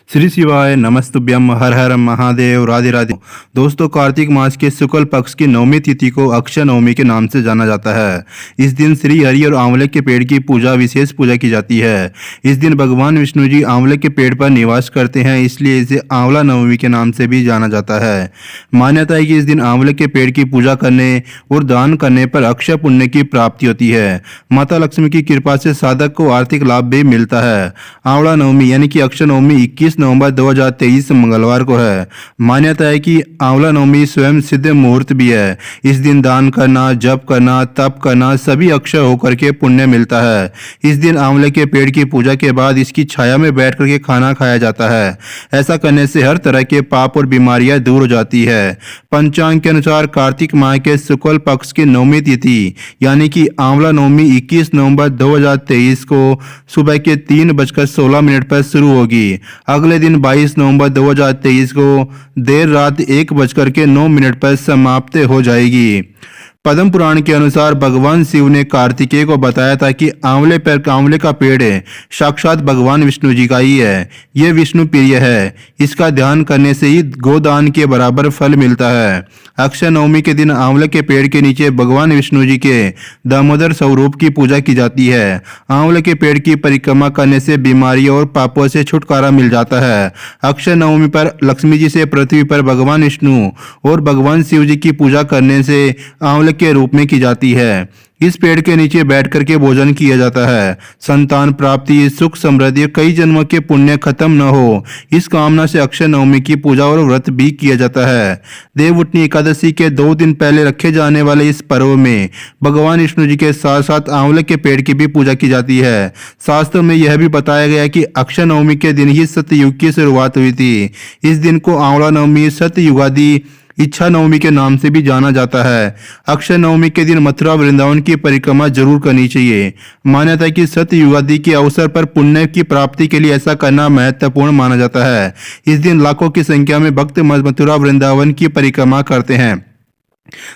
श्री शिवाय नमस्तुभ्यम हर हर महादेव राधे राधे। दोस्तों, कार्तिक मास के शुक्ल पक्ष की नवमी तिथि को अक्षय नवमी के नाम से जाना जाता है। इस दिन श्री हरि और आंवले के पेड़ की पूजा विशेष पूजा की जाती है। इस दिन भगवान विष्णु जी आंवले के पेड़ पर निवास करते हैं, इसलिए इसे आंवला नवमी के नाम से भी जाना जाता है। मान्यता है कि इस दिन आंवले के पेड़ की पूजा करने और दान करने पर अक्षय पुण्य की प्राप्ति होती है। माता लक्ष्मी की कृपा से साधक को आर्थिक लाभ भी मिलता है। आंवला नवमी यानी कि अक्षय नवमी 21 नवंबर 2023 मंगलवार को है। मान्यता है कि आंवला नवमी स्वयं सिद्ध मुहूर्त भी है। इस दिन दान करना, जप करना, तप करना सभी अक्षय होकर के पुण्य मिलता है। इस दिन आंवले के पेड़ की पूजा के बाद इसकी छाया में बैठ करके खाना खाया जाता है। ऐसा करने से हर तरह के पाप और बीमारियां दूर हो जाती है। पंचांग के अनुसार कार्तिक माह के शुक्ल पक्ष की नवमी तिथि यानी कि आंवला नवमी 21 नवंबर 2023 को सुबह के 3:16 पर शुरू होगी। अगले दिन 22 नवंबर 2023 को देर रात 1:09 पर समाप्त हो जाएगी। पद्म पुराण के अनुसार भगवान शिव ने कार्तिकेय को बताया था कि आंवले का पेड़ है साक्षात भगवान विष्णु जी का ही है। यह विष्णु प्रिय है। इसका ध्यान करने से ही गोदान के बराबर फल मिलता है। अक्षय नवमी के दिन आंवले के पेड़ के नीचे भगवान विष्णु जी के दामोदर स्वरूप की पूजा की जाती है। आंवले के पेड़ की परिक्रमा करने से बीमारियों और पापों से छुटकारा मिल जाता है। अक्षय नवमी पर लक्ष्मी जी से पृथ्वी पर भगवान विष्णु और भगवान शिव जी की पूजा करने से आंवले के रूप में की जाती है। इस पेड़ के नीचे बैठ करके भोजन किया जाता है। संतान प्राप्ति, सुख समृद्धि, कई जन्मों के पुण्य खत्म न हो, इस कामना से अक्षय नवमी की पूजा और व्रत भी किया जाता है। देवउठनी एकादशी के 2 दिन पहले रखे जाने वाले इस पर्व में भगवान विष्णु जी के साथ साथ आंवले के पेड़ की भी पूजा की जाती है। शास्त्रों में यह भी बताया गया कि अक्षय नवमी के दिन ही सत्ययुग की शुरुआत हुई थी। इस दिन को आंवला नवमी, सत्ययुगादि, इच्छा नवमी के नाम से भी जाना जाता है। अक्षय नवमी के दिन मथुरा वृंदावन की परिक्रमा जरूर करनी चाहिए। मान्यता है कि सत्य युगादि के अवसर पर पुण्य की प्राप्ति के लिए ऐसा करना महत्वपूर्ण माना जाता है। इस दिन लाखों की संख्या में भक्त मथुरा वृंदावन की परिक्रमा करते हैं।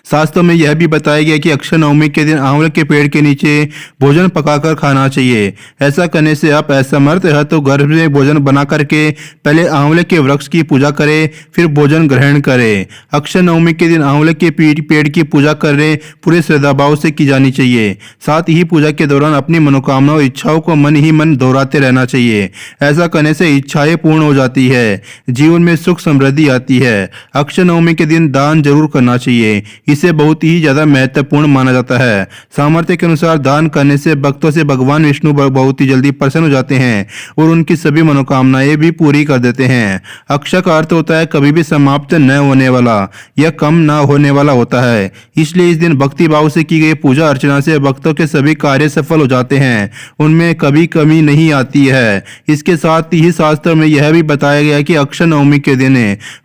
शास्त्रों में यह भी बताया गया कि अक्षय नवमी के दिन आंवले के पेड़ के नीचे भोजन पकाकर खाना चाहिए। ऐसा करने से आप असमर्थ है तो घर में भोजन बना करके पहले आंवले के वृक्ष की पूजा करें, फिर भोजन ग्रहण करें। अक्षय नवमी के दिन आंवले के पेड़ की पूजा करें पूरे श्रद्धाभाव से की जानी चाहिए। साथ ही पूजा के दौरान अपनी मनोकामनाओं और इच्छाओं को मन ही मन दोहराते रहना चाहिए। ऐसा करने से इच्छाएं पूर्ण हो जाती है, जीवन में सुख समृद्धि आती है। अक्षय नवमी के दिन दान जरूर करना चाहिए। इसे बहुत ही ज्यादा महत्वपूर्ण माना जाता है। सामर्थ्य के अनुसार दान करने से भक्तों से भगवान विष्णु बहुत ही जल्दी प्रसन्न हो जाते हैं और उनकी सभी मनोकामनाएं भी पूरी कर देते हैं। अक्षय का अर्थ होता है कभी भी समाप्त न होने वाला या कम न होने वाला होता है। इसलिए इस दिन भक्ति भाव से की गई पूजा अर्चना से भक्तों के सभी कार्य सफल हो जाते हैं, उनमें कभी कमी नहीं आती है। इसके साथ ही शास्त्र में यह भी बताया गया है कि अक्षय नवमी के दिन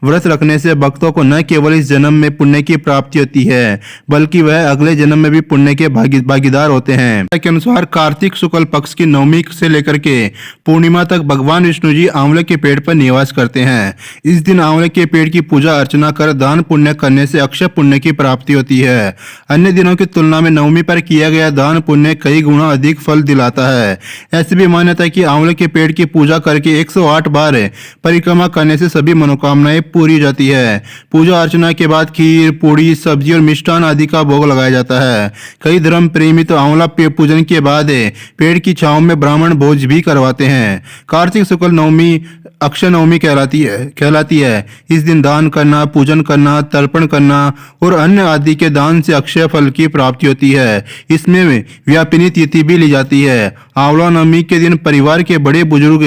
व्रत रखने से भक्तों को न केवल इस जन्म में पुण्य की प्राप्ति होती है बल्कि वह अगले जन्म में भी पुण्य के भागीदार होते हैं। के अनुसार कार्तिक शुक्ल पक्ष की नवमी से लेकर के पूर्णिमा तक भगवान विष्णु जी आंवले के पेड़ पर निवास करते हैं। इस दिन आंवले के पेड़ की पूजा अर्चना कर दान पुण्य करने से अक्षय पुण्य की प्राप्ति होती है। अन्य दिनों की तुलना में नवमी पर किया गया दान पुण्य कई गुना अधिक फल दिलाता है। ऐसी भी मान्यता है कि आंवले के पेड़ की पूजा करके 108 बार परिक्रमा करने से सभी मनोकामनाएं पूरी हो जाती है। पूजा अर्चना के बाद खीर, पूड़ी, सब्जी और मिष्ठान आदि का भोग लगाया जाता है। कई धर्म प्रेमी तो आंवला पूजन के बाद पेड़ की छांव में ब्राह्मण भोज भी करवाते हैं। कार्तिक शुक्ल नवमी अक्षय नवमी कहलाती है। इस दिन दान करना, पूजन करना, तर्पण करना और अन्न आदि के दान से अक्षय फल की प्राप्ति होती है। इसमें व्यापिनी तिथि भी ली जाती है। आंवला नवमी के दिन परिवार के बड़े बुजुर्ग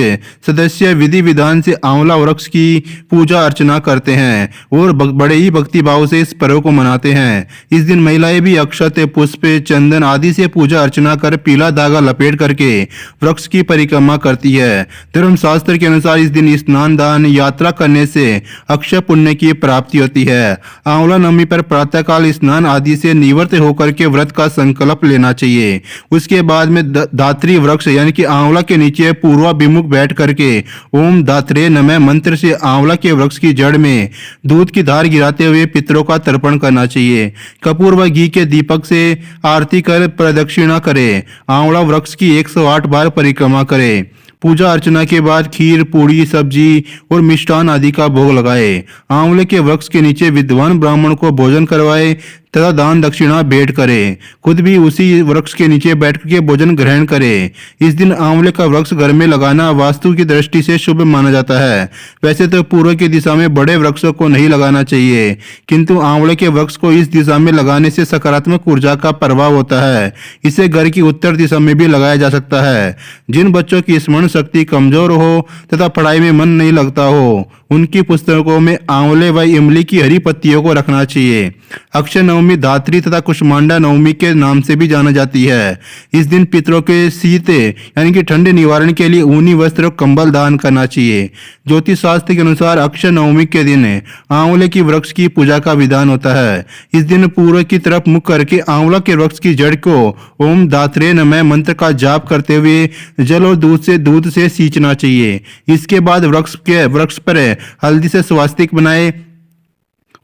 सदस्य विधि विधान से आंवला वृक्ष की पूजा अर्चना करते हैं और बड़े ही भक्ति भाव से इस पर्व को मनाते हैं। इस दिन महिलाएं भी अक्षत, पुष्प, चंदन आदि से पूजा अर्चना कर पीला धागा लपेट करके वृक्ष की परिक्रमा करती है। धर्मशास्त्र के अनुसार इस दिन स्नान, दान, यात्रा करने से अक्षय पुण्य की प्राप्ति होती है। आंवला नवमी पर प्रातःकाल स्नान आदि से निवृत्त होकर के व्रत का संकल्प लेना चाहिए। उसके बाद में धात्री वृक्ष यानी कि आंवला के नीचे पूर्वाभिमुख बैठ करके ओम धात्रे नमः मंत्र से आंवला के वृक्ष की जड़ में दूध की धार गिराते हुए पितरों का तर्पण करना चाहिए। कपूर व घी के दीपक से आरती कर प्रदक्षिणा करें। आंवला वृक्ष की 108 बार परिक्रमा करें। पूजा अर्चना के बाद खीर, पूड़ी, सब्जी और मिष्ठान आदि का भोग लगाए। आंवले के वृक्ष के नीचे विद्वान ब्राह्मण को भोजन करवाए तथा दान दक्षिणा भेंट करे। खुद भी उसी वृक्ष के नीचे बैठ के भोजन ग्रहण करे। इस दिन आंवले का वृक्ष घर में लगाना वास्तु की दृष्टि से शुभ माना जाता है। वैसे तो पूर्व की दिशा में बड़े वृक्षों को नहीं लगाना चाहिए, किंतु आंवले के वृक्ष को इस दिशा में लगाने से सकारात्मक ऊर्जा का प्रभाव होता है। इसे घर की उत्तर दिशा में भी लगाया जा सकता है। जिन बच्चों की स्मरण शक्ति कमजोर हो तथा पढ़ाई में मन नहीं लगता हो, उनकी पुस्तकों में आंवले व इमली की हरी पत्तियों को रखना चाहिए। अक्षय नवमी धात्री तथा कुष्मांडा नवमी के नाम से भी जाना जाती है। इस दिन पितरों के शीते यानी कि ठंड निवारण के लिए ऊनी वस्त्र और कंबल दान करना चाहिए। ज्योतिष शास्त्र के अनुसार अक्षय नवमी के दिन आंवले की वृक्ष की पूजा का विधान होता है। इस दिन पूर्व की तरफ मुख करके आंवला के वृक्ष की जड़ को ओम धात्रे नमः मंत्र का जाप करते हुए जल और दूध से सींचना चाहिए। इसके बाद वृक्ष पर हल्दी से स्वास्तिक बनाए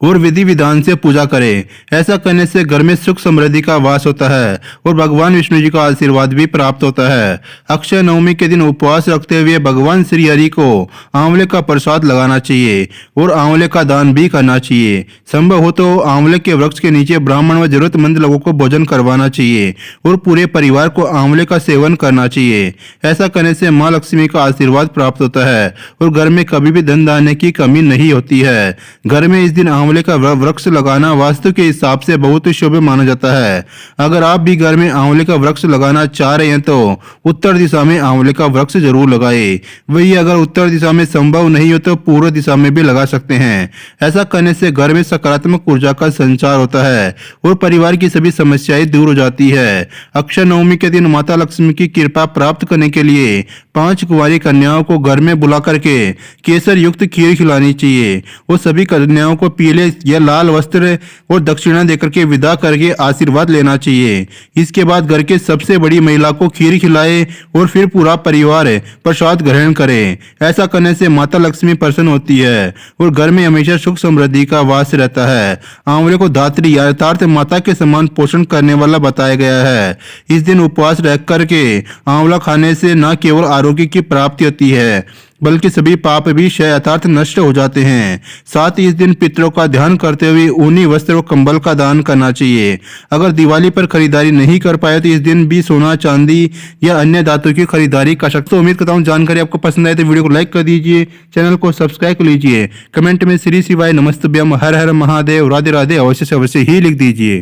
और विधि विधान से पूजा करें। ऐसा करने से घर में सुख समृद्धि का वास होता है और भगवान विष्णु जी का आशीर्वाद भी प्राप्त होता है। अक्षय नवमी के दिन उपवास रखते हुए भगवान श्री हरि को आंवले का प्रसाद लगाना चाहिए और आंवले का दान भी करना चाहिए। संभव हो तो आंवले के वृक्ष के नीचे ब्राह्मण व जरूरतमंद लोगों को भोजन करवाना चाहिए और पूरे परिवार को आंवले का सेवन करना चाहिए। ऐसा करने से माँ लक्ष्मी का आशीर्वाद प्राप्त होता है और घर में कभी भी धन धान्य की कमी नहीं होती है। घर में इस दिन आंवले का वृक्ष लगाना वास्तु के हिसाब से बहुत ही शुभ माना जाता है। अगर आप भी घर में आंवले का वृक्ष लगाना चाह रहे हैं तो उत्तर दिशा में आंवले का वृक्ष जरूर लगाएं। वही अगर उत्तर दिशा में संभव नहीं हो तो पूर्व दिशा में भी लगा सकते हैं। ऐसा करने से घर में सकारात्मक ऊर्जा का संचार होता है और परिवार की सभी समस्याएं दूर हो जाती है। अक्षय नवमी के दिन माता लक्ष्मी की कृपा प्राप्त करने के लिए 5 कुंवारी कन्याओं को घर में बुला करके केसर युक्त खीर खिलानी चाहिए और सभी कन्याओं को पीले या लाल वस्त्र और दक्षिणा देकर के विदा करके आशीर्वाद लेना चाहिए। इसके बाद घर के सबसे बड़ी महिला को खीर खिलाए और फिर पूरा परिवार प्रसाद ग्रहण करे। ऐसा करने से माता लक्ष्मी प्रसन्न होती है और घर में हमेशा सुख समृद्धि का वास रहता है। आंवले को धात्री यथार्थ माता के समान पोषण करने वाला बताया गया है। इस दिन उपवास रह करके आंवला खाने से न केवल आरोग्य की प्राप्ति होती है बल्कि सभी पाप भी यथार्थ नष्ट हो जाते हैं। साथ ही इस दिन पितरों का ध्यान करते हुए ऊनी वस्त्र और कंबल का दान करना चाहिए। अगर दिवाली पर खरीदारी नहीं कर पाए तो इस दिन भी सोना, चांदी या अन्य धातु की खरीदारी कर सकते हो। उम्मीद करता हूँ जानकारी आपको पसंद आए तो वीडियो को लाइक कर दीजिए, चैनल को सब्सक्राइब कर लीजिए। कमेंट में श्री शिवाय नमस्तुभ्यम, हर हर महादेव, राधे राधे अवश्य से अवश्य ही लिख दीजिए।